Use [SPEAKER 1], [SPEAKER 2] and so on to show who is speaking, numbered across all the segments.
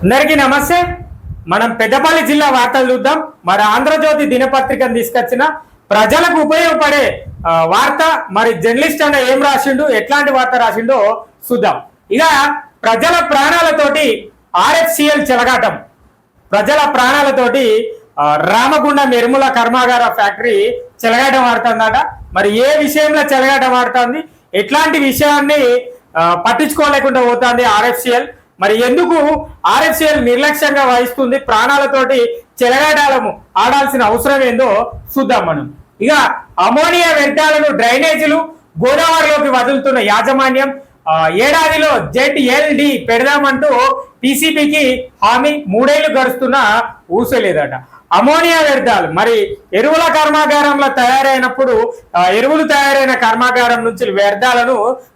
[SPEAKER 1] అందరికీ నమస్తే. మనం పెద్దపల్లి జిల్లా వార్తలు చూద్దాం. మరి ఆంధ్రజ్యోతి దినపత్రికను తీసుకొచ్చిన ప్రజలకు ఉపయోగపడే వార్త. మరి జర్నలిస్ట్ అన్న ఏం రాసిండు, ఎట్లాంటి వార్త రాసిండో చూద్దాం. ఇక ప్రజల ప్రాణాలతోటి ఆర్ఎఫ్సిఎల్ చెలగాటం. ప్రజల ప్రాణాలతోటి రామగుండం ఎరుముల కర్మాగార ఫ్యాక్టరీ చెలగాటం ఆడుతుందట. మరి ఏ విషయంలో చెలగాటం ఆడుతుంది, ఎట్లాంటి విషయాన్ని పట్టించుకోలేకుండా పోతుంది ఆర్ఎఫ్సిఎల్, మరి ఎందుకు ఆర్ఎఫ్సిఎల్ నిర్లక్ష్యంగా వహిస్తుంది, ప్రాణాలతోటి చెలగాటాలము ఆడాల్సిన అవసరం ఏందో చూద్దాం మనం. ఇక అమోనియా వ్యర్థాలను డ్రైనేజీలు గోదావరిలోకి వదులుతున్న యాజమాన్యం, ఏడాదిలో ZLD పెడదామంటూ PCBకి హామీ, 3 ఏళ్లు గడుస్తున్నా ఊసలేదట. అమోనియా వ్యర్థాలు మరి ఎరువుల కర్మాగారంలో తయారైనప్పుడు ఎరువులు తయారైన కర్మాగారం నుంచి వ్యర్థాలను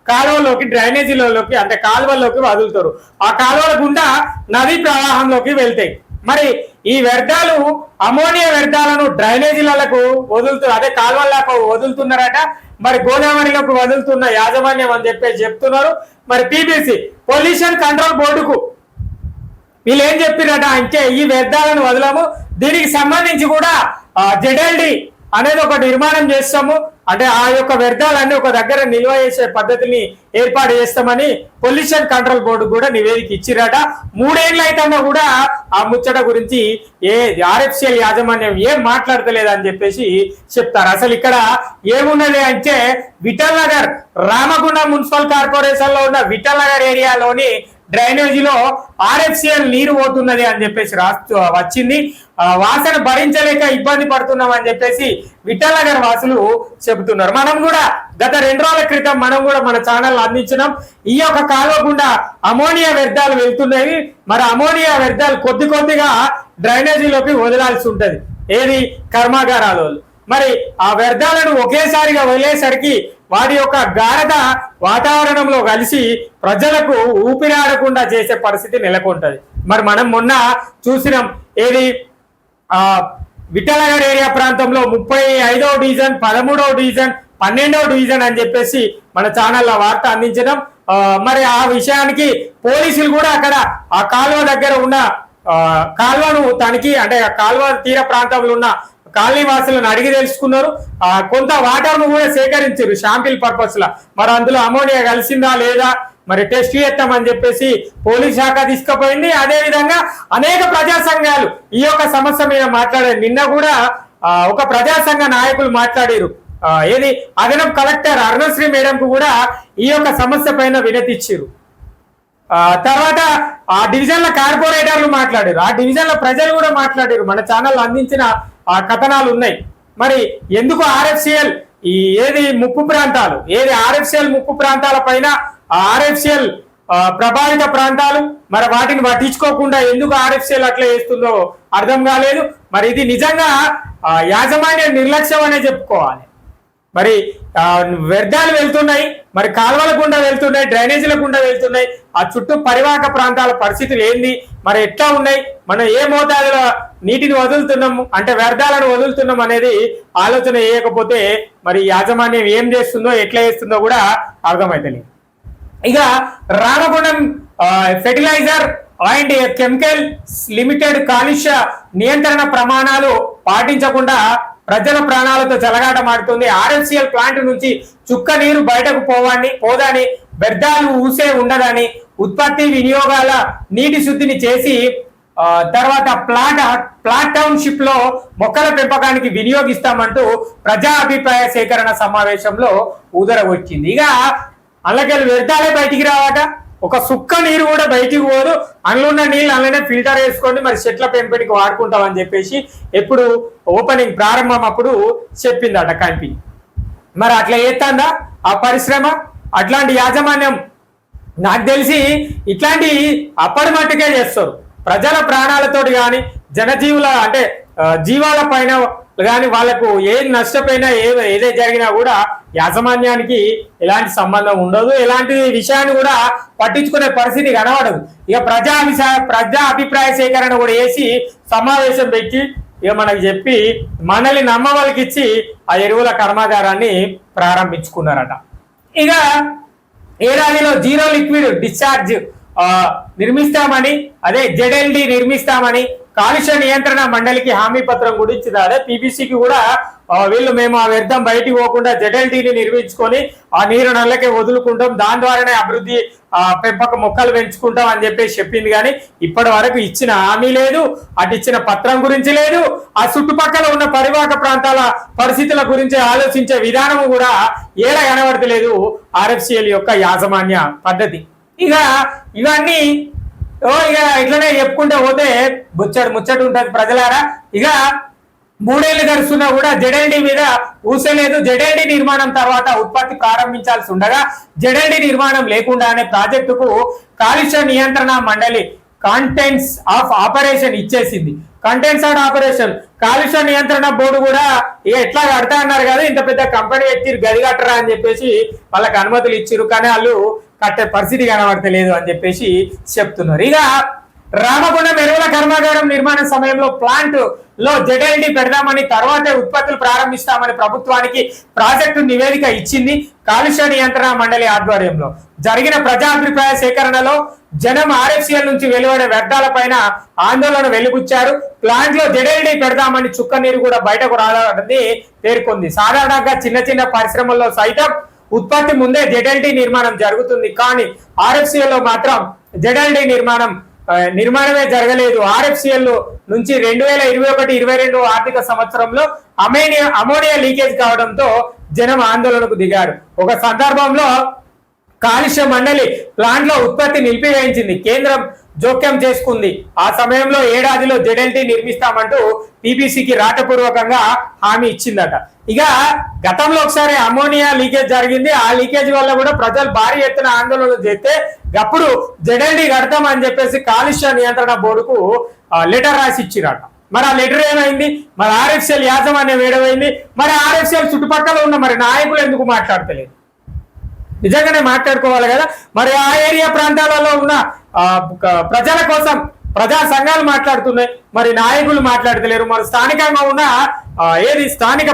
[SPEAKER 1] కాలువలోకి, డ్రైనేజీలలోకి అంటే కాలువల్లోకి వదులుతారు. ఆ కాలువల గుండా నదీ ప్రవాహంలోకి వెళ్తాయి. మరి ఈ వ్యర్థాలు అమోనియా వ్యర్థాలను డ్రైనేజీలకు వదులుతారు, అదే కాలువలకు వదులుతున్నారట. మరి గోదావరిలోకి వదులుతున్న యాజమాన్యం అని చెప్తున్నారు. మరి PBC పొల్యూషన్ కంట్రోల్ బోర్డుకు వీళ్ళు ఏం చెప్పిరట అంటే, ఈ వ్యర్థాలను వదలము, దీనికి సంబంధించి కూడా ZLD అనేది ఒక నిర్మాణం చేస్తాము, అంటే ఆ యొక్క వ్యర్థాలన్నీ ఒక దగ్గర నిల్వ చేసే పద్ధతిని ఏర్పాటు చేస్తామని పొల్యూషన్ కంట్రోల్ బోర్డు కూడా నివేదిక ఇచ్చిరట. 3 ఏళ్ళు అయితేనా కూడా ఆ ముచ్చట గురించి ఆర్ఎఫ్సిఎల్ యాజమాన్యం ఏం మాట్లాడతలేదు అని చెప్పేసి చెప్తారు. అసలు ఇక్కడ ఏమున్నది అంటే, విఠల్ నగర్ రామగుండం మున్సిపల్ కార్పొరేషన్ లో ఉన్న విఠల్ నగర్ ఏరియాలోని డ్రైనేజీలో ఆర్ఎఫ్సిఎల్ నీరు పోతున్నది అని చెప్పేసి వచ్చింది. వాసన భరించలేక ఇబ్బంది పడుతున్నాం అని చెప్పేసి విఠల్ నగర్ వాసులు చెబుతున్నారు. మనం కూడా గత 2 రోజుల క్రితం మనం కూడా మన ఛానల్ అందించినాం. ఈ యొక్క కాలువ గుండా అమోనియా వ్యర్థాలు వెళ్తున్నాయి. మరి అమోనియా వ్యర్థాలు కొద్దిగా డ్రైనేజీలోకి వదలాల్సి ఉంటది, ఏది కర్మాగారాలు. మరి ఆ వ్యర్థాలను ఒకేసారిగా వదిలేసరికి వాటి యొక్క గాఢత వాతావరణంలో కలిసి ప్రజలకు ఊపిరాడకుండా చేసే పరిస్థితి నెలకొంటది. మరి మనం మొన్న చూసినాం, ఏది విఠల్ నగర్ ఏరియా ప్రాంతంలో 35వ డివిజన్, 13వ డివిజన్, 12వ డివిజన్ అని చెప్పేసి మన ఛానల్లో వార్త అందించడం. మరి ఆ విషయానికి పోలీసులు కూడా అక్కడ ఆ కాలువ దగ్గర ఉన్న కాలువను తనిఖీ, అంటే ఆ కాలువ తీర ప్రాంతంలో ఉన్న కాలనీ వాసులను అడిగి తెలుసుకున్నారు. కొంత వాటర్ను కూడా సేకరించారు శాంపిల్ పర్పస్ లా. మరి అందులో అమోనియా కలిసిందా లేదా మరి టెస్ట్ చేస్తామని చెప్పేసి పోలీస్ శాఖ తీసుకుపోయింది. అదే విధంగా అనేక ప్రజా సంఘాలు ఈ యొక్క సమస్య మీద మాట్లాడారు. నిన్న కూడా ఒక ప్రజా సంఘ నాయకులు మాట్లాడారు. ఏది అదనపు కలెక్టర్ అరుణశ్రీ మేడంకు కూడా ఈ యొక్క సమస్య పైన వినతిచ్చారు. తర్వాత ఆ డివిజన్ల కార్పొరేటర్లు మాట్లాడారు, ఆ డివిజన్ల ప్రజలు కూడా మాట్లాడారు. మన ఛానల్ అందించిన ఆ కథనాలు ఉన్నాయి. మరి ఎందుకు ఆర్ఎఫ్సిఎల్ ఏది ముప్పు ప్రాంతాలు, ఏది ఆర్ఎఫ్సిఎల్ ముప్పు ప్రాంతాల పైన ఆర్ఎఫ్సిఎల్ ప్రభావిత ప్రాంతాలు, మరి వాటిని పట్టించుకోకుండా ఎందుకు ఆర్ఎఫ్సిఎల్ అట్లా చేస్తుందో అర్థం కాలేదు. మరి ఇది నిజంగా యాజమాన్య నిర్లక్ష్యం అనే చెప్పుకోవాలి. మరి వ్యర్థాలు వెళ్తున్నాయి, మరి కాలువల గుండా వెళ్తున్నాయి, డ్రైనేజీల గుండా వెళ్తున్నాయి. ఆ చుట్టూ పరివాహక ప్రాంతాల పరిస్థితులు ఏంది, మరి ఎట్లా ఉన్నాయి, మనం ఏ మోతాదులో నీటిని వదులుతున్నాము, అంటే వ్యర్థాలను వదులుతున్నాం అనేది ఆలోచన చేయకపోతే మరి యాజమాన్యం ఏం చేస్తుందో ఎట్లా చేస్తుందో కూడా అర్థమైతలేదు. ఇక Ramagundam fertilizer and chemical limited కాలుష్య నియంత్రణ ప్రమాణాలు పాటించకుండా ప్రజల ప్రాణాలతో చెలగాటమాడుతుంది. ఆర్ఎఫ్సిఎల్ ప్లాంట్ నుంచి చుక్క నీరు బయటకు పోదని, వ్యర్థాలు ఊసే ఉండదని, ఉత్పత్తి వినియోగాల నీటి శుద్ధిని చేసి తర్వాత ప్లాట్ టౌన్షిప్ లో మొక్కల పెంపకానికి వినియోగిస్తామంటూ ప్రజా అభిప్రాయ సేకరణ సమావేశంలో ఊదరగొచ్చింది. ఇక అందులోకెళ్ళి వ్యర్థాలే బయటికి రావట, ఒక సుక్క నీరు కూడా బయటికి పోదు, అందులో ఉన్న నీళ్ళు అందులోనే ఫిల్టర్ వేసుకోండి, మరి చెట్ల పెంపటికి వాడుకుంటామని చెప్పేసి ఎప్పుడు ఓపెనింగ్ ప్రారంభం అప్పుడు చెప్పిందట కంపెనీ. మరి అట్లా చేస్తుందా ఆ పరిశ్రమ? అట్లాంటి యాజమాన్యం నాకు తెలిసి ఇట్లాంటి అప్పటి మట్టుకే చేస్తారు. ప్రజల ప్రాణాలతోటి కానీ జనజీవుల అంటే జీవాల పైన కానీ వాళ్ళకు ఏది నష్టపోయినా ఏదే జరిగినా కూడా యాజమాన్యానికి ఎలాంటి సంబంధం ఉండదు, ఎలాంటి విషయాన్ని కూడా పట్టించుకునే పరిస్థితి కనబడదు. ఇక ప్రజా అభిప్రాయ సేకరణ కూడా వేసి సమావేశం పెట్టి ఇక మనకి చెప్పి మనల్ని నమ్మవాళ్ళకిచ్చి ఆ ఎరువుల కర్మాగారాన్ని ప్రారంభించుకున్నారట. ఇక ఏడాదిలో 0 లిక్విడ్ డిశ్చార్జ్ నిర్మిస్తామని, అదే జెడ్ఎల్డి నిర్మిస్తామని కాలుష్య నియంత్రణ మండలికి హామీ పత్రం కూడా ఇచ్చింది. అదే పీబీసీకి కూడా వీళ్ళు మేము ఆ వ్యర్థం బయటికి పోకుండా జెడ్ఎల్టీని నిర్మించుకొని ఆ నీరు నల్లకే వదులుకుంటాం, దాని ద్వారానే అభివృద్ధి పెంపక మొక్కలు పెంచుకుంటాం అని చెప్పేసి చెప్పింది. కానీ ఇప్పటి వరకు ఇచ్చిన హామీ లేదు, అటు ఇచ్చిన పత్రం గురించి లేదు, ఆ చుట్టుపక్కల ఉన్న పరివాహక ప్రాంతాల పరిస్థితుల గురించి ఆలోచించే విధానం కూడా ఏడ కనబడతలేదు ఆర్ఎఫ్సిఎల్ యొక్క యాజమాన్య పద్ధతి. ఇక ఇవన్నీ ఇక ఇట్లనే చెప్పుకుంటే పోతే ముచ్చట ఉంటది ప్రజలారా. ఇక 3 ఏళ్లు గడుస్తున్నా కూడా జెడ్ఎల్డి మీద ఊసలేదు. జెడ్ఎల్డి నిర్మాణం తర్వాత ఉత్పత్తి ప్రారంభించాల్సి ఉండగా జెడ్ఎల్డి నిర్మాణం లేకుండానే ప్రాజెక్టుకు కాలుష్య నియంత్రణ మండలి కంటెంట్స్ ఆఫ్ ఆపరేషన్ ఇచ్చేసింది. కంటెంట్స్ ఆఫ్ ఆపరేషన్ కాలుష్య నియంత్రణ బోర్డు కూడా ఎట్లా కడతా అన్నారు కదా, ఇంత పెద్ద కంపెనీ ఎత్తిరు గది కట్టరా అని చెప్పేసి వాళ్ళకి అనుమతులు ఇచ్చిరు, కానీ వాళ్ళు కట్టే పరిస్థితి కనబడతలేదు అని చెప్పేసి చెప్తున్నారు. ఇక రామగుండం ఎరువుల కర్మాగారం నిర్మాణ సమయంలో ప్లాంట్ లో జెడ్ఎల్డి పెడదామని, తర్వాతే ఉత్పత్తులు ప్రారంభిస్తామని ప్రభుత్వానికి ప్రాజెక్టు నివేదిక ఇచ్చింది. కాలుష్య నియంత్రణ మండలి ఆధ్వర్యంలో జరిగిన ప్రజాభిప్రాయ సేకరణలో జనం ఆర్ఎఫ్సిఎల్ నుంచి వెలువడే వ్యర్థాలపైన ఆందోళన వెలిబుచ్చారు. ప్లాంట్ లో జెడ్ఎల్డి పెడదామని చుక్క నీరు కూడా బయటకు రాదని పేర్కొంది. సాధారణంగా చిన్న పరిశ్రమల్లో సైతం ఉత్పత్తి ముందే జెడ్ఎల్డి నిర్మాణం జరుగుతుంది, కానీ ఆర్ఎఫ్సిఎల్ లో మాత్రం జెడ్ఎల్డి నిర్మాణమే జరగలేదు. ఆర్ఎఫ్సిఎల్ నుంచి 2021-22 ఆర్థిక సంవత్సరంలో అమోనియా లీకేజ్ కావడంతో జనం ఆందోళనకు దిగారు. ఒక సందర్భంలో కాలుష్య మండలి ప్లాంట్ లో ఉత్పత్తి నిలిపివేయించింది, కేంద్రం జోక్యం చేసుకుంది. ఆ సమయంలో ఏడాదిలో జెడ్ఎల్టీ నిర్మిస్తామంటూ పీబీసీకి రాతపూర్వకంగా హామీ ఇచ్చిందట. ఇక గతంలో ఒకసారి అమోనియా లీకేజ్ జరిగింది, ఆ లీకేజ్ వల్ల కూడా ప్రజలు భారీ ఎత్తున ఆందోళనలు చేస్తే అప్పుడు జెడ్ఎల్టీ కడతామని చెప్పేసి కాలుష్య నియంత్రణ బోర్డుకు లెటర్ రాసి ఇచ్చిరట. మరి ఆ లెటర్ ఏమైంది, మరి ఆర్ఎఫ్సిఎల్ యాజమాన్యం ఏడమైంది, మరి ఆర్ఎఫ్సిఎల్ చుట్టుపక్కల ఉన్న మరి నాయకులు ఎందుకు మాట్లాడతలేదు? నిజంగానే మాట్లాడుకోవాలి కదా. మరి ఆ ఏరియా ప్రాంతాలలో ఉన్న ప్రజల కోసం ప్రజా సంఘాలు మాట్లాడుతున్నాయి, మరి నాయకులు మాట్లాడతలేరు. మరి స్థానికంగా ఉన్న స్థానిక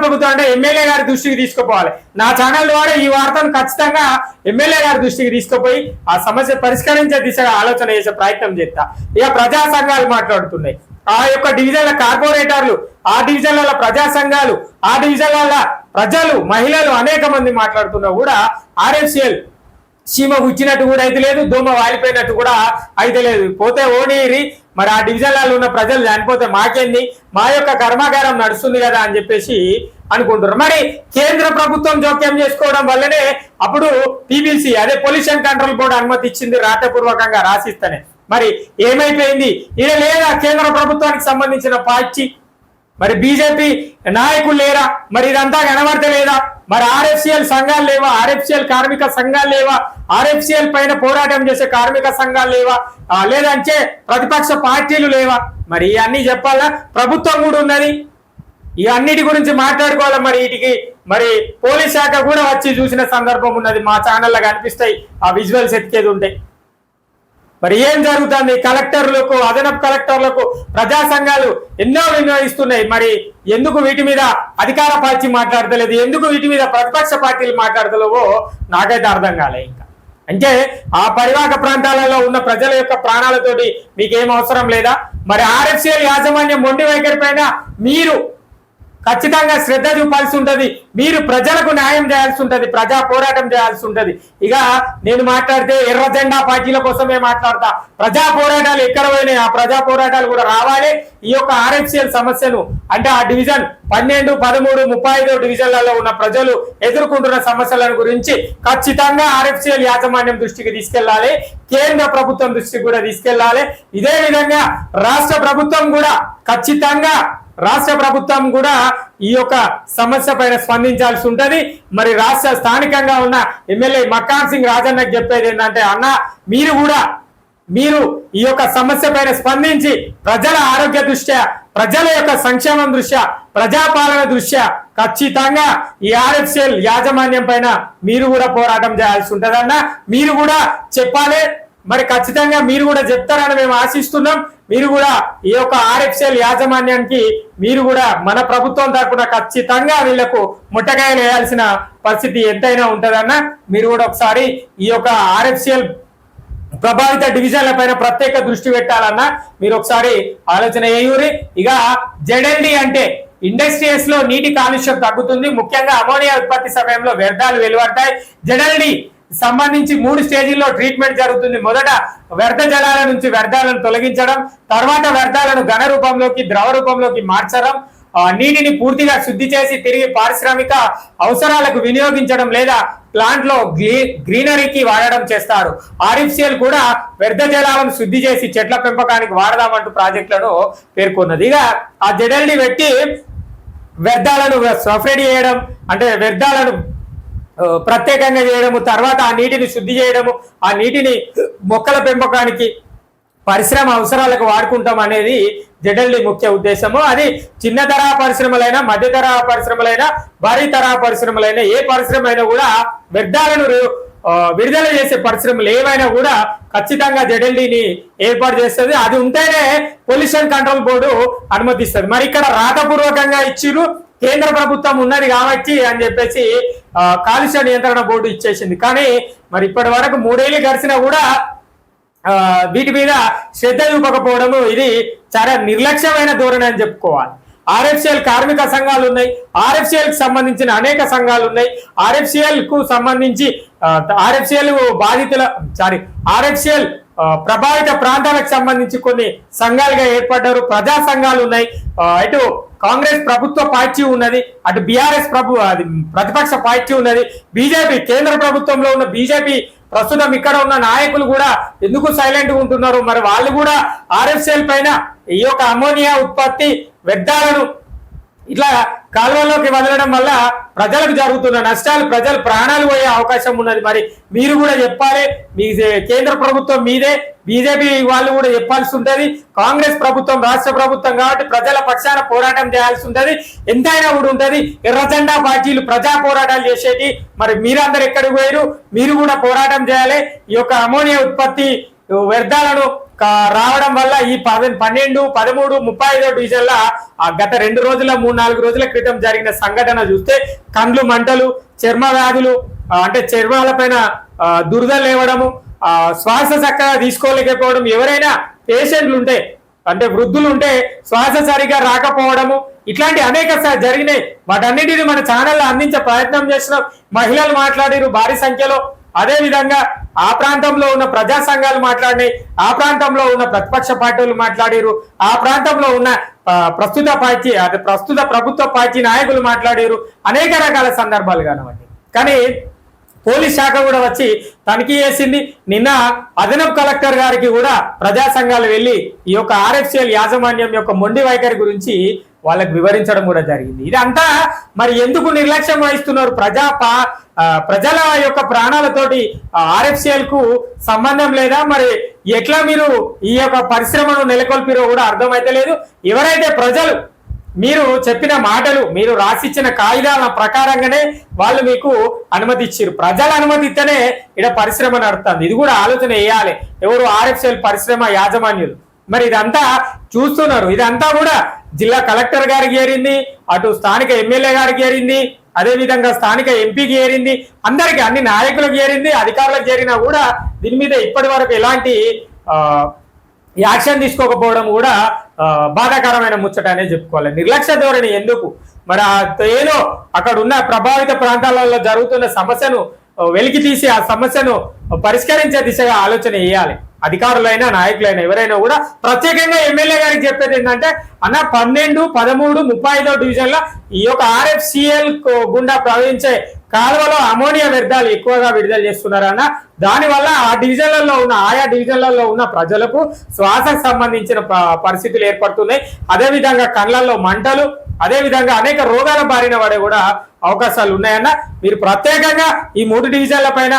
[SPEAKER 1] ప్రభుత్వం అంటే ఎమ్మెల్యే గారి దృష్టికి తీసుకుపోవాలి. నా ఛానల్ ద్వారా ఈ వార్తను ఖచ్చితంగా ఎమ్మెల్యే గారి దృష్టికి తీసుకుపోయి ఆ సమస్య పరిష్కరించే దిశగా ఆలోచన చేసే ప్రయత్నం చేస్తా. ఇక ప్రజా సంఘాలు మాట్లాడుతున్నాయి, ఆ యొక్క డివిజన్ల కార్పొరేటర్లు, ఆ డివిజన్ల ప్రజా సంఘాలు, ఆ డివిజన్ల ప్రజలు, మహిళలు అనేక మంది మాట్లాడుతున్నా కూడా ఆర్ఎఫ్సిఎల్ చీమ గుచ్చినట్టు కూడా అయితే లేదు, దోమ వాలిపోయినట్టు కూడా అయితే లేదు. పోతే ఓనీరి, మరి ఆ డివిజన్లలో ఉన్న ప్రజలు చనిపోతే మాకేంది, మా యొక్క కర్మాగారం నడుస్తుంది కదా అని చెప్పేసి అనుకుంటారు. మరి కేంద్ర ప్రభుత్వం జోక్యం చేసుకోవడం వల్లనే అప్పుడు పీబీసీ అదే పొల్యూషన్ కంట్రోల్ బోర్డు అనుమతి ఇచ్చింది రాతపూర్వకంగా రాసిస్తేనే. మరి ఏమైపోయింది, ఇది లేదా కేంద్ర ప్రభుత్వానికి సంబంధించిన పార్టీ, మరి బీజేపీ నాయకులు లేరా, మరి ఇదంతా కనబడతలేదా? మరి ఆర్ఎఫ్సిఎల్ సంఘాలు లేవా, ఆర్ఎఫ్సిఎల్ కార్మిక సంఘాలు లేవా, ఆర్ఎఫ్సిఎల్ పైన పోరాటం చేసే కార్మిక సంఘాలు లేవా, లేదంటే ప్రతిపక్ష పార్టీలు లేవా? మరి ఇవన్నీ చెప్పాలా, ప్రభుత్వం కూడా ఉన్నది, ఈ అన్నిటి గురించి మాట్లాడుకోవాలి. మరి వీటికి మరి పోలీస్ శాఖ కూడా వచ్చి చూసిన సందర్భం ఉన్నది, మా ఛానల్లో కనిపిస్తాయి ఆ విజువల్స్ ఎత్తికేది ఉంటాయి. మరి ఏం జరుగుతుంది, కలెక్టర్లకు, అదనపు కలెక్టర్లకు ప్రజా సంఘాలు ఎన్నో వినియోగిస్తున్నాయి. మరి ఎందుకు వీటి మీద అధికార పార్టీ మాట్లాడతలేదు, ఎందుకు వీటి మీద ప్రతిపక్ష పార్టీలు మాట్లాడతలేవో నాకైతే అర్థం కాలే. ఇంకా అంటే ఆ పరివాహక ప్రాంతాలలో ఉన్న ప్రజల యొక్క ప్రాణాలతోటి మీకేం అవసరం లేదా? మరి ఆర్ఎఫ్సిఎల్ యాజమాన్యం మొండి వైఖరి పైన మీరు ఖచ్చితంగా శ్రద్ధ చూపాల్సి ఉంటది, మీరు ప్రజలకు న్యాయం చేయాల్సి ఉంటది, ప్రజా పోరాటం చేయాల్సి ఉంటది. ఇక నేను మాట్లాడితే ఎర్ర జెండా పార్టీల కోసమే మాట్లాడతా, ప్రజా పోరాటాలు ఎక్కడ పోయినాయి, ఆ ప్రజా పోరాటాలు కూడా రావాలి. ఈ యొక్క ఆర్ఎఫ్సిఎల్ సమస్యను అంటే ఆ డివిజన్ 12, 13, 35 డివిజన్లలో ఉన్న ప్రజలు ఎదుర్కొంటున్న సమస్యల గురించి ఖచ్చితంగా ఆర్ఎఫ్సిఎల్ యాజమాన్యం దృష్టికి తీసుకెళ్లాలి, కేంద్ర ప్రభుత్వం దృష్టికి కూడా తీసుకెళ్లాలి. ఇదే విధంగా రాష్ట్ర ప్రభుత్వం కూడా ఈ యొక్క సమస్య పైన స్పందించాల్సి ఉంటది. మరి రాష్ట్ర స్థానికంగా ఉన్న ఎమ్మెల్యే మక్కాన్ సింగ్ రాజన్నకు చెప్పేది ఏంటంటే, అన్న మీరు ఈ యొక్క సమస్య పైన స్పందించి ప్రజల ఆరోగ్య దృష్ట్యా, ప్రజల యొక్క సంక్షేమం దృష్ట్యా, ప్రజాపాలన దృష్ట్యా ఖచ్చితంగా ఈ ఆర్ఎఫ్సిఎల్ యాజమాన్యం పైన మీరు కూడా పోరాటం చేయాల్సి ఉంటదన్న, మీరు కూడా చెప్పాలి. మరి ఖచ్చితంగా మీరు కూడా చెప్తారని మేము ఆశిస్తున్నాం. మీరు కూడా ఈ యొక్క ఆర్ఎఫ్సిఎల్ యాజమాన్యానికి మీరు కూడా మన ప్రభుత్వం తరఫున ఖచ్చితంగా వీళ్లకు ముట్టకాయలు వేయాల్సిన పరిస్థితి ఎంతైనా ఉంటదన్న. మీరు కూడా ఒకసారి ఈ యొక్క ఆర్ఎఫ్సిఎల్ ప్రభావిత డివిజన్ల పైన ప్రత్యేక దృష్టి పెట్టాలన్నా మీరు ఒకసారి ఆలోచన చేయూరి. ఇక జెడ్ఎల్డి అంటే ఇండస్ట్రీస్ లో నీటి కాలుష్యం తగ్గుతుంది, ముఖ్యంగా అమోనియా ఉత్పత్తి సమయంలో వ్యర్థాలు వెలువడతాయి. జెడ్ఎల్డి సంబంధించి 3 స్టేజీల్లో ట్రీట్మెంట్ జరుగుతుంది. మొదట వ్యర్థ జలాల నుంచి వ్యర్థాలను తొలగించడం, తర్వాత వ్యర్థాలను ఘన రూపంలోకి ద్రవ రూపంలోకి మార్చడం, నీటిని పూర్తిగా శుద్ధి చేసి తిరిగి పారిశ్రామిక అవసరాలకు వినియోగించడం లేదా ప్లాంట్ లో గ్రీనరీకి వాడడం చేస్తారు. ఆర్ఎఫ్సిఎల్ కూడా వ్యర్థ జలాలను శుద్ధి చేసి చెట్ల పెంపకానికి వాడదామంటూ ప్రాజెక్టులను పేర్కొన్నది. ఇక ఆ జెడ్ఎల్డి పెట్టి వ్యర్థాలను సపరేట్ చేయడం అంటే వ్యర్థాలను ప్రత్యేకంగా చేయడము, తర్వాత ఆ నీటిని శుద్ధి చేయడము, ఆ నీటిని మొక్కల పెంపకానికి పరిశ్రమ అవసరాలకు వాడుకుంటాం అనేది జెడ్ఎల్డి ముఖ్య ఉద్దేశము. అది చిన్న తరహా పరిశ్రమలైనా, మధ్య తరహా పరిశ్రమలైనా, భారీ తరహా పరిశ్రమలైనా, ఏ పరిశ్రమ అయినా కూడా వ్యర్థాలను విడుదల చేసే పరిశ్రమలు ఏవైనా కూడా ఖచ్చితంగా జెడ్ఎల్డిని ఏర్పాటు చేస్తుంది. అది ఉంటేనే పొల్యూషన్ కంట్రోల్ బోర్డు అనుమతిస్తుంది. మరి ఇక్కడ రాతపూర్వకంగా ఇచ్చిరు, కేంద్ర ప్రభుత్వం ఉన్నది కాబట్టి అని చెప్పేసి కాలుష్య నియంత్రణ బోర్డు ఇచ్చేసింది. కానీ మరి ఇప్పటి వరకు 3 ఏళ్ళు గడిచినా కూడా వీటి మీద శ్రద్ధ చూపకపోవడము ఇది చాలా నిర్లక్ష్యమైన ధోరణి అని చెప్పుకోవాలి. ఆర్ఎఫ్సిఎల్ కార్మిక సంఘాలు ఉన్నాయి, ఆర్ఎఫ్సిఎల్ కు సంబంధించిన అనేక సంఘాలు ఉన్నాయి. ఆర్ఎఫ్సిఎల్ కు సంబంధించి ఆర్ఎఫ్సిఎల్ ప్రభావిత ప్రాంతాలకు సంబంధించి కొన్ని సంఘాలుగా ఏర్పడ్డారు, ప్రజా సంఘాలు ఉన్నాయి. ఇటు కాంగ్రెస్ ప్రభుత్వ పార్టీ ఉన్నది, అటు బీఆర్ఎస్ ప్రతిపక్ష పార్టీ ఉన్నది, బీజేపీ కేంద్ర ప్రభుత్వంలో ఉన్న బీజేపీ ప్రస్తుతం ఇక్కడ ఉన్న నాయకులు కూడా ఎందుకు సైలెంట్ గా ఉంటున్నారు? మరి వాళ్ళు కూడా ఆర్ఎఫ్సిఎల్ పైన ఈ యొక్క అమోనియా ఉత్పత్తి వ్యర్థాలను ఇట్లా కాలువలోకి వదలడం వల్ల ప్రజలకు జరుగుతున్న నష్టాలు, ప్రజల ప్రాణాలు పోయే అవకాశం ఉన్నది. మరి మీరు కూడా చెప్పాలి, మీ కేంద్ర ప్రభుత్వం మీదే, బీజేపీ వాళ్ళు కూడా చెప్పాల్సి ఉంటుంది. కాంగ్రెస్ ప్రభుత్వం రాష్ట్ర ప్రభుత్వం కాబట్టి ప్రజల పక్షాన పోరాటం చేయాల్సి ఉంటుంది, ఎంతైనా కూడా ఉంటుంది. ఎర్రజెండా పార్టీలు ప్రజా పోరాటాలు చేసేటి, మరి మీరందరూ ఎక్కడికి పోయారు? మీరు కూడా పోరాటం చేయాలి. ఈ యొక్క అమోనియా ఉత్పత్తి వ్యర్థాలను రావడం వల్ల ఈ 12, 13, 35 డివిజన్ల గత 2 రోజుల 3-4 రోజుల క్రితం జరిగిన సంఘటన చూస్తే కండ్లు మంటలు, చర్మ వ్యాధులు అంటే చర్మాల పైన దురద లేవడము, శ్వాస చక్కగా తీసుకోలేకపోవడం, ఎవరైనా పేషెంట్లు ఉంటే అంటే వృద్ధులు ఉంటే శ్వాస సరిగా రాకపోవడము, ఇట్లాంటి అనేక జరిగినాయి. వాటన్నిటిని మన ఛానల్లో అందించే ప్రయత్నం చేస్తున్నాం. మహిళలు మాట్లాడారు భారీ సంఖ్యలో, అదే విధంగా ఆ ప్రాంతంలో ఉన్న ప్రజా సంఘాలు మాట్లాడినాయి, ఆ ప్రాంతంలో ఉన్న ప్రతిపక్ష పార్టీలు మాట్లాడారు, ఆ ప్రాంతంలో ఉన్న ప్రస్తుత ప్రభుత్వ పార్టీ నాయకులు మాట్లాడారు. అనేక రకాల సందర్భాలు కానివ్వండి. కానీ పోలీస్ శాఖ కూడా వచ్చి తనిఖీ చేసింది. నిన్న అదనపు కలెక్టర్ గారికి కూడా ప్రజా సంఘాలు వెళ్ళి ఈ యొక్క ఆర్ఎఫ్సిఎల్ యాజమాన్యం యొక్క మొండి వైఖరి గురించి వాళ్ళకి వివరించడం కూడా జరిగింది. ఇదంతా మరి ఎందుకు నిర్లక్ష్యం వహిస్తున్నారు? ప్రజల యొక్క ప్రాణాలతోటి ఆర్ఎఫ్సిఎల్ కు సంబంధం లేదా? మరి ఎట్లా మీరు ఈ యొక్క పరిశ్రమను నెలకొల్పిరో కూడా అర్థమైతే లేదు. ఎవరైతే ప్రజలు మీరు చెప్పిన మాటలు, మీరు రాసిచ్చిన కాగితాల ప్రకారంగానే వాళ్ళు మీకు అనుమతి ఇచ్చారు. ప్రజల అనుమతి ఇస్తేనే ఇక్కడ పరిశ్రమ నడుస్తుంది. ఇది కూడా ఆలోచన వేయాలి ఎవరు? ఆర్ఎఫ్సిఎల్ పరిశ్రమ యాజమాన్యులు. మరి ఇదంతా చూస్తున్నారు. ఇదంతా కూడా జిల్లా కలెక్టర్ గారికి చేరింది, అటు స్థానిక ఎమ్మెల్యే గారికి చేరింది, అదే విధంగా స్థానిక ఎంపీకి చేరింది, అందరికి అన్ని నాయకులకు చేరింది, అధికారులకు చేరినా కూడా దీని మీద ఇప్పటి వరకు ఎలాంటి యాక్షన్ తీసుకోకపోవడం కూడా బాధాకరమైన ముచ్చట అనే చెప్పుకోవాలి. నిర్లక్ష్య ధోరణి ఎందుకు? మరి ఏదో అక్కడ ఉన్న ప్రభావిత ప్రాంతాలలో జరుగుతున్న సమస్యను వెలికి తీసి ఆ సమస్యను పరిష్కరించే దిశగా ఆలోచన చేయాలి. అధికారులైనా నాయకులైనా ఎవరైనా కూడా. ప్రత్యేకంగా ఎమ్మెల్యే గారికి చెప్పేది ఏంటంటే, అన్న 12, 13, 35 డివిజన్ల ఈ యొక్క ఆర్ఎఫ్సిఎల్ గుండా ప్రవహించే కాలువలో అమోనియా వ్యర్థాలు ఎక్కువగా విడుదల చేస్తున్నారన్న. దానివల్ల ఆయా డివిజన్లలో ఉన్న ప్రజలకు శ్వాసకు సంబంధించిన పరిస్థితులు ఏర్పడుతున్నాయి. అదేవిధంగా కళ్ళల్లో మంటలు, అదే విధంగా అనేక రోగాల బారిన పడే కూడా అవకాశాలు ఉన్నాయన్న. మీరు ప్రత్యేకంగా ఈ 3 డివిజన్ల పైన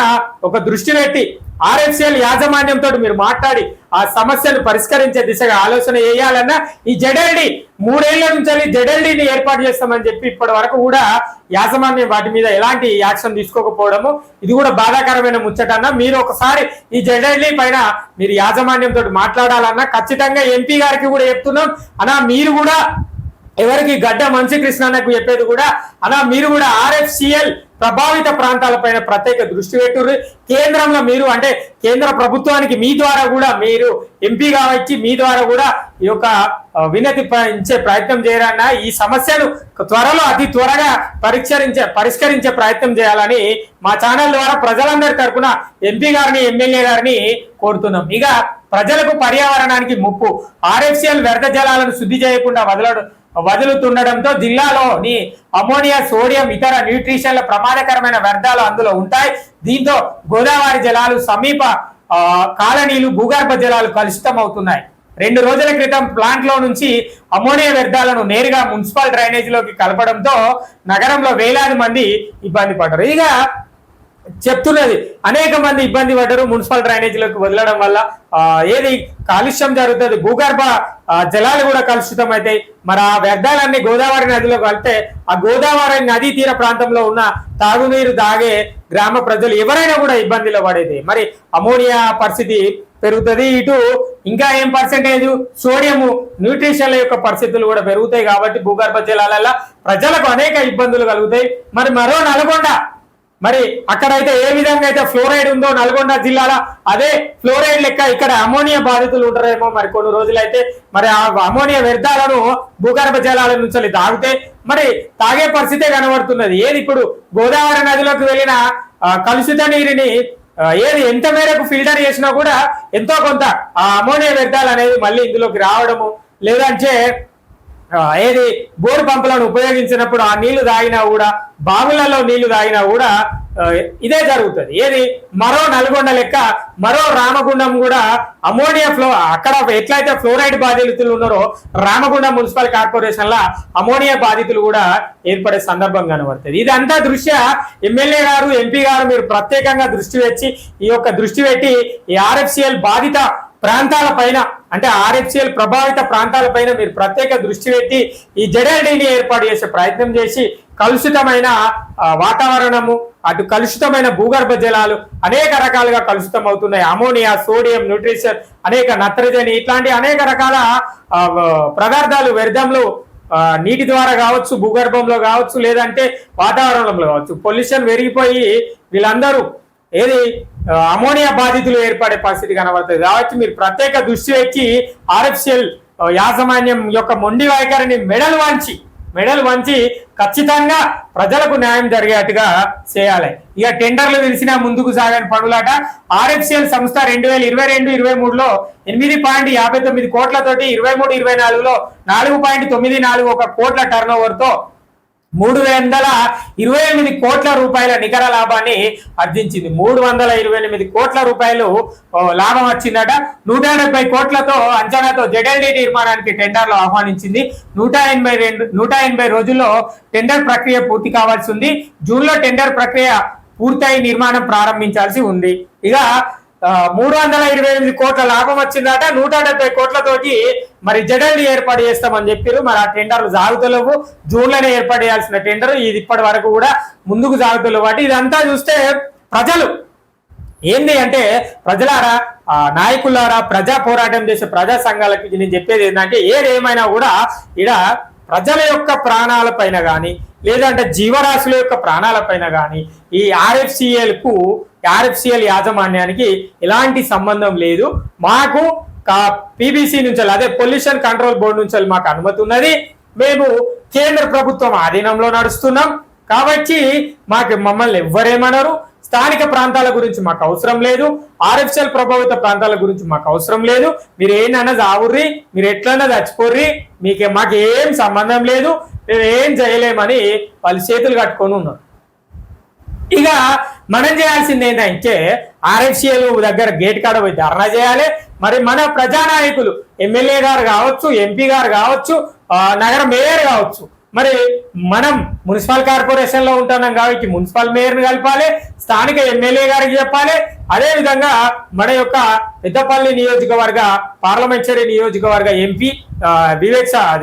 [SPEAKER 1] ఒక దృష్టి పెట్టి ఆర్ఎఫ్సిఎల్ యాజమాన్యంతో మీరు మాట్లాడి ఆ సమస్యను పరిష్కరించే దిశగా ఆలోచన చేయాలన్నా ఈ జెడ్ఎల్డి 3 ఏళ్ల నుంచి జెడ్ఎల్డిని ఏర్పాటు చేస్తామని చెప్పి ఇప్పటి వరకు కూడా యాజమాన్యం వాటి మీద ఎలాంటి యాక్షన్ తీసుకోకపోవడము ఇది కూడా బాధాకరమైన ముచ్చటన్నా. మీరు ఒకసారి ఈ జెడ్ఎల్డి పైన మీరు యాజమాన్యంతో మాట్లాడాలన్నా ఖచ్చితంగా ఎంపీ గారికి కూడా చెప్తున్నాం అన్నా. మీరు కూడా ఎవరికి గడ్డ మంచి కృష్ణన్నకు చెప్పేది కూడా అలా మీరు కూడా ఆర్ఎఫ్సిఎల్ ప్రభావిత ప్రాంతాలపైన ప్రత్యేక దృష్టి పెట్టుర్రు. కేంద్రంలో మీరు అంటే కేంద్ర ప్రభుత్వానికి మీ ద్వారా కూడా మీరు ఎంపీగా వచ్చి మీ ద్వారా కూడా ఈ యొక్క వినతి ఇచ్చే ప్రయత్నం చేయాలన్నా. ఈ సమస్యను త్వరలో అతి త్వరగా పరిష్కరించే ప్రయత్నం చేయాలని మా ఛానల్ ద్వారా ప్రజలందరి తరఫున ఎంపీ గారిని ఎమ్మెల్యే గారిని కోరుతున్నాం. ఇక ప్రజలకు పర్యావరణానికి ముప్పు ఆర్ఎఫ్సిఎల్ వ్యర్థ జలాలను శుద్ధి చేయకుండా వదులుతుండడంతో జిల్లాలోని అమోనియా, సోడియం, ఇతర న్యూట్రిషన్ల ప్రమాదకరమైన వ్యర్థాలు అందులో ఉంటాయి. దీంతో గోదావరి జలాలు, సమీప కాలనీలు, భూగర్భ జలాలు కలుషితం అవుతున్నాయి. 2 రోజుల క్రితం ప్లాంట్ లో నుంచి అమోనియా వ్యర్థాలను నేరుగా మున్సిపల్ డ్రైనేజీలోకి కలపడంతో నగరంలో వేలాది మంది ఇబ్బంది పడ్డారు. ఇక చెప్తున్నది అనేక మంది ఇబ్బంది పడ్డారు మున్సిపల్ డ్రైనేజీలోకి వదలడం వల్ల. ఏది కాలుష్యం జరుగుతుంది, భూగర్భ జలాలు కూడా కలుషితం అవుతాయి. మరి ఆ వ్యర్థాలన్నీ గోదావరి నదిలో కలిపితే ఆ గోదావరి నదీ తీర ప్రాంతంలో ఉన్న తాగునీరు తాగే గ్రామ ప్రజలు ఎవరైనా కూడా ఇబ్బందిలో పడేది. మరి అమోనియా పరిస్థితి పెరుగుతుంది. ఇటు ఇంకా ఏం పర్సెంటేజ్ సోడియము, న్యూట్రిషన్ల యొక్క పరిస్థితులు కూడా పెరుగుతాయి. కాబట్టి భూగర్భ జలాలలో ప్రజలకు అనేక ఇబ్బందులు కలుగుతాయి. మరి మరో నల్గొండ, మరి అక్కడైతే ఏ విధంగా అయితే ఫ్లోరైడ్ ఉందో నల్గొండ జిల్లాలో అదే ఫ్లోరైడ్ లెక్క ఇక్కడ అమోనియా బాధితులు ఉంటారేమో. మరి కొన్ని రోజులైతే మరి ఆ అమోనియా వ్యర్థాలను భూగర్భ జలాల నుంచి తాగితే మరి తాగే పరిస్థితే కనబడుతున్నది. ఏది ఇప్పుడు గోదావరి నదిలోకి వెళ్ళిన కలుషిత నీరుని ఏది ఎంత మేరకు ఫిల్టర్ చేసినా కూడా ఎంతో కొంత ఆ అమోనియా వ్యర్థాలు అనేది మళ్ళీ ఇందులోకి రావడము, లేదంటే ఏది బోరు పంపులను ఉపయోగించినప్పుడు ఆ నీళ్లు తాగినా కూడా, బావులలో నీళ్లు తాగినా కూడా ఇదే జరుగుతుంది. ఏది మరో నల్గొండ లెక్క మరో రామగుండం కూడా అమోనియా అక్కడ ఎట్లయితే ఫ్లోరైడ్ బాధితులు ఉన్నారో రామగుండం మున్సిపల్ కార్పొరేషన్ లా అమోనియా బాధితులు కూడా ఏర్పడే సందర్భం కనబడుతుంది. ఇదంతా దృష్ట్యా ఎమ్మెల్యే గారు, ఎంపీ గారు మీరు ప్రత్యేకంగా దృష్టి పెట్టి ఈ ఆర్ఎఫ్సిఎల్ బాధిత ప్రాంతాల పైన అంటే ఆర్ఎఫ్సిఎల్ ప్రభావిత ప్రాంతాల పైన మీరు ప్రత్యేక దృష్టి పెట్టి ఈ జెడ్ఎల్డీని ఏర్పాటు చేసే ప్రయత్నం చేసి కలుషితమైన వాతావరణము, అటు కలుషితమైన భూగర్భ జలాలు అనేక రకాలుగా కలుషితం అవుతున్నాయి. అమోనియా, సోడియం, న్యూట్రిషన్, అనేక నత్రజని ఇట్లాంటి అనేక రకాల పదార్థాలు వ్యర్థంలో నీటి ద్వారా కావచ్చు, భూగర్భంలో కావచ్చు, లేదంటే వాతావరణంలో కావచ్చు పొల్యూషన్ పెరిగిపోయి వీళ్ళందరూ ఏది అమోనియా బాధితులు ఏర్పడే పరిస్థితి కనబడుతుంది. కాబట్టి మీరు ప్రత్యేక దృష్టి వచ్చి ఆర్ఎఫ్సిఎల్ యాజమాన్యం యొక్క మొండి వైఖరిని మెడలు వంచి ఖచ్చితంగా ప్రజలకు న్యాయం జరిగేట్టుగా చేయాలి. ఇక టెండర్లు తెలిసినా ముందుకు సాగని పనులాట. ఆర్ఎఫ్సిఎల్ సంస్థ 2022-23లో 8.59 కోట్లతోటి 23-24లో 4.94 కోట్ల టర్న్ ఓవర్ తో 328 కోట్ల రూపాయల నికర లాభాన్ని ఆర్జించింది. 328 కోట్ల రూపాయలు లాభం వచ్చిందట. 170 కోట్లతో అంచనాతో జెడ్ఎల్డీ నిర్మాణానికి టెండర్లు ఆహ్వానించింది. 180 రోజుల్లో టెండర్ ప్రక్రియ పూర్తి కావాల్సి ఉంది. జూన్లో టెండర్ ప్రక్రియ పూర్తయి నిర్మాణం ప్రారంభించాల్సి ఉంది. ఇక 328 కోట్ల లాభం వచ్చిందట. 170 కోట్లతోటి మరి జెడ్ఎల్డీ ఏర్పాటు చేస్తామని చెప్పారు. మరి ఆ టెండర్లు సాగుతలేవు. జూన్లోనే ఏర్పాటు చేయాల్సిన టెండర్ ఇది ఇప్పటి వరకు కూడా ముందుకు సాగుతలేవు. వాటి ఇదంతా చూస్తే ప్రజలు ఏంది అంటే ప్రజలారా, నాయకులారా, ప్రజా పోరాటం చేసే ప్రజా సంఘాలకి నేను చెప్పేది ఏంటంటే ఏదేమైనా కూడా ఇక్కడ ప్రజల యొక్క ప్రాణాల పైన కానీ లేదంటే జీవరాశుల యొక్క ప్రాణాల పైన కానీ ఈ ఆర్ఎఫ్సిఎల్ యాజమాన్యానికి ఎలాంటి సంబంధం లేదు. మాకు పీబీసీ నుంచి అదే పొల్యూషన్ కంట్రోల్ బోర్డు నుంచి మాకు అనుమతి ఉన్నది. మేము కేంద్ర ప్రభుత్వం ఆధీనంలో నడుస్తున్నాం. కాబట్టి మమ్మల్ని ఎవ్వరేమనరు. స్థానిక ప్రాంతాల గురించి మాకు అవసరం లేదు. ఆర్ఎఫ్సిఎల్ ప్రభావిత ప్రాంతాల గురించి మాకు అవసరం లేదు. మీరు ఏంటన్నా చావుర్రి, మీరు ఎట్లన్నా చచ్చిపోర్రి, మాకు ఏం సంబంధం లేదు, మేము ఏం చేయలేమని వాళ్ళు చేతులు కట్టుకొని ఉన్నారు. ఇక మనం చేయాల్సింది ఏంటంటే ఆర్ఎఫ్సిఎల్ దగ్గర గేట్ కాడ పోయి ధర్నా చేయాలి. మరి మన ప్రజానాయకులు ఎమ్మెల్యే గారు కావచ్చు, ఎంపీ గారు కావచ్చు, నగర మేయర్ కావచ్చు, మరి మనం మున్సిపల్ కార్పొరేషన్ లో ఉంటున్నాం కాబట్టి మున్సిపల్ మేయర్ని కలపాలి, స్థానిక ఎమ్మెల్యే గారికి చెప్పాలి. అదే విధంగా మన యొక్క పెద్దపల్లి నియోజకవర్గ పార్లమెంటరీ నియోజకవర్గ ఎంపీ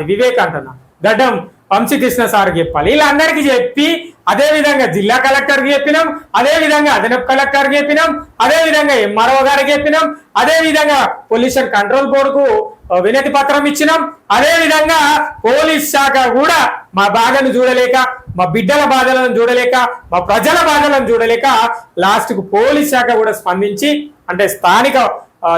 [SPEAKER 1] వివేక్ అంటున్నా గడ్డం వంశీకృష్ణ సార్కి చెప్పాలి. వీళ్ళందరికీ చెప్పి అదే విధంగా జిల్లా కలెక్టర్కి చెప్పినాం, అదే విధంగా అదనపు కలెక్టర్కి చెప్పినాం, అదే విధంగా ఎంఆర్ఓ గారికి చెప్పినాం, అదే విధంగా పొల్యూషన్ కంట్రోల్ బోర్డుకు వినతి పత్రం ఇచ్చినాం. అదే విధంగా పోలీస్ శాఖ కూడా మా బాధను చూడలేక, మా బిడ్డల బాధలను చూడలేక, మా ప్రజల బాధలను చూడలేక లాస్ట్ కు పోలీస్ శాఖ కూడా స్పందించి, అంటే స్థానిక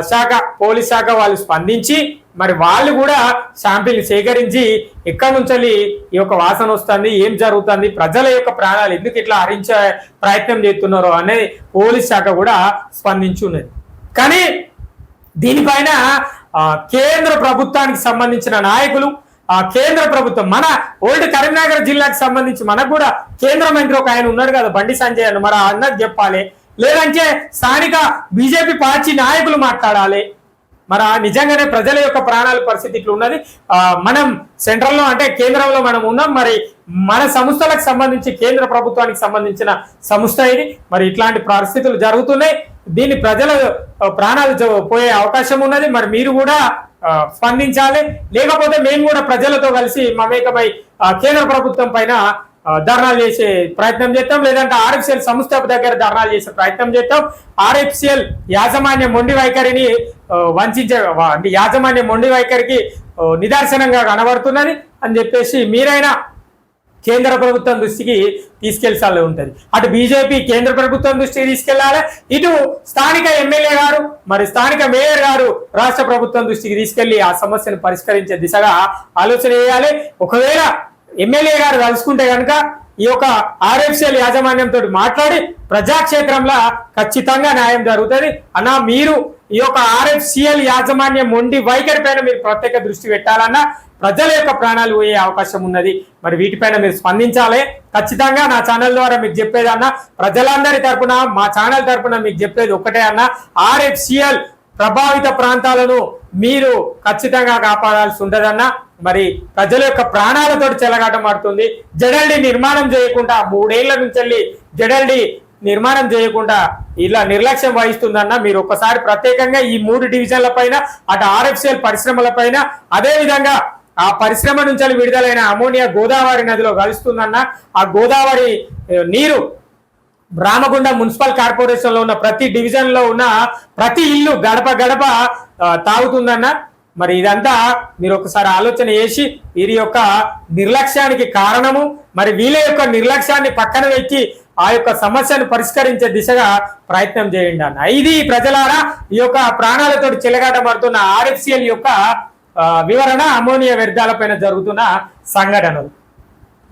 [SPEAKER 1] శాఖ పోలీస్ శాఖ వాళ్ళు స్పందించి మరి వాళ్ళు కూడా శాంపిల్ సేకరించి ఎక్కడి నుంచి ఈ యొక్క వాసన వస్తుంది, ఏం జరుగుతుంది, ప్రజల యొక్క ప్రాణాలు ఎందుకు ఇట్లా హరించే ప్రయత్నం చేస్తున్నారో అనేది పోలీస్ శాఖ కూడా స్పందించి ఉన్నది. కానీ దీనిపైన కేంద్ర ప్రభుత్వానికి సంబంధించిన నాయకులు, కేంద్ర ప్రభుత్వం మన ఓల్డ్ కరీంనగర్ జిల్లాకు సంబంధించి మనకు కూడా కేంద్ర మంత్రి ఒక ఆయన ఉన్నాడు కదా బండి సంజయ్ అన్న, మరి అన్నది చెప్పాలి, లేదంటే స్థానిక బీజేపీ పార్టీ నాయకులు మాట్లాడాలి. మరి నిజంగానే ప్రజల యొక్క ప్రాణాల పరిస్థితి ఇట్లా ఉన్నది. మనం సెంట్రల్లో అంటే కేంద్రంలో మనం ఉన్నాం, మరి మన సంస్థలకు సంబంధించి కేంద్ర ప్రభుత్వానికి సంబంధించిన సంస్థ ఇది. మరి ఇట్లాంటి పరిస్థితులు జరుగుతున్నాయి, దీన్ని ప్రజల ప్రాణాలు పోయే అవకాశం ఉన్నది. మరి మీరు కూడా స్పందించాలి, లేకపోతే మేము కూడా ప్రజలతో కలిసి మమేకమై కేంద్ర ప్రభుత్వం పైన ధర్నాలు చేసే ప్రయత్నం చేస్తాం, లేదంటే ఆర్ఎఫ్సిఎల్ సంస్థ దగ్గర ధర్నాలు చేసే ప్రయత్నం చేస్తాం. ఆర్ఎఫ్సిఎల్ యాజమాన్య మొండి వైఖరిని వంచే యాజమాన్య మొండి వైఖరికి నిదర్శనంగా కనబడుతున్నది అని చెప్పేసి మీరైనా కేంద్ర ప్రభుత్వం దృష్టికి తీసుకెళ్లాలి ఉంటుంది. అటు బీజేపీ కేంద్ర ప్రభుత్వం దృష్టికి తీసుకెళ్లాలి, ఇటు స్థానిక ఎమ్మెల్యే గారు మరి స్థానిక మేయర్ గారు రాష్ట్ర ప్రభుత్వం దృష్టికి తీసుకెళ్లి ఆ సమస్యను పరిష్కరించే దిశగా ఆలోచన చేయాలి. ఒకవేళ ఎమ్మెల్యే గారు కలుసుకుంటే కనుక ఈ యొక్క ఆర్ఎఫ్సిఎల్ యాజమాన్యంతో మాట్లాడి ప్రజాక్షేత్రంలో ఖచ్చితంగా న్యాయం జరుగుతుంది. అన్నా మీరు ఈ యొక్క ఆర్ఎఫ్సిఎల్ యాజమాన్యం మొండి వైఖరి పైన మీరు ప్రత్యేక దృష్టి పెట్టాలన్నా ప్రజల యొక్క ప్రాణాలు పోయే అవకాశం ఉన్నది. మరి వీటిపైన మీరు స్పందించాలి. ఖచ్చితంగా నా ఛానల్ ద్వారా మీకు చెప్పేది అన్న, ప్రజలందరి తరపున మా ఛానల్ తరపున మీకు చెప్పేది ఒకటే అన్న, ఆర్ఎఫ్సిఎల్ ప్రభావిత ప్రాంతాలను మీరు ఖచ్చితంగా కాపాడాల్సి ఉంటదన్న. మరి ప్రజల యొక్క ప్రాణాలతో చెలగాటమాడుతుంది. జడల్డి నిర్మాణం చేయకుండా 3 ఏళ్ల నుంచి జడల్డి నిర్మాణం చేయకుండా ఇలా నిర్లక్ష్యం వహిస్తుందన్న. మీరు ఒకసారి ప్రత్యేకంగా ఈ 3 డివిజన్ల పైన, అటు ఆర్ఎఫ్సిఎల్ పరిశ్రమల పైన, అదే విధంగా ఆ పరిశ్రమ నుంచి విడుదలైన అమోనియా గోదావరి నదిలో కలుస్తుందన్న. ఆ గోదావరి నీరు రామగుండం మున్సిపల్ కార్పొరేషన్ లో ఉన్న ప్రతి డివిజన్ లో ఉన్న ప్రతి ఇల్లు గడప గడప తాగుతుందన్న. మరి ఇదంతా మీరు ఒకసారి ఆలోచన చేసి వీరి యొక్క నిర్లక్ష్యానికి కారణము, మరి వీళ్ళ యొక్క నిర్లక్ష్యాన్ని పక్కన పెట్టి ఆ యొక్క సమస్యను పరిష్కరించే దిశగా ప్రయత్నం చేయండి అన్న. ఇది ప్రజలారా ఈ యొక్క ప్రాణాలతో చెలగాటమాడుతున్న ఆర్ఎఫ్సిఎల్ యొక్క వివరణ, అమోనియా వ్యర్థాల పైన జరుగుతున్న సంఘటనలు.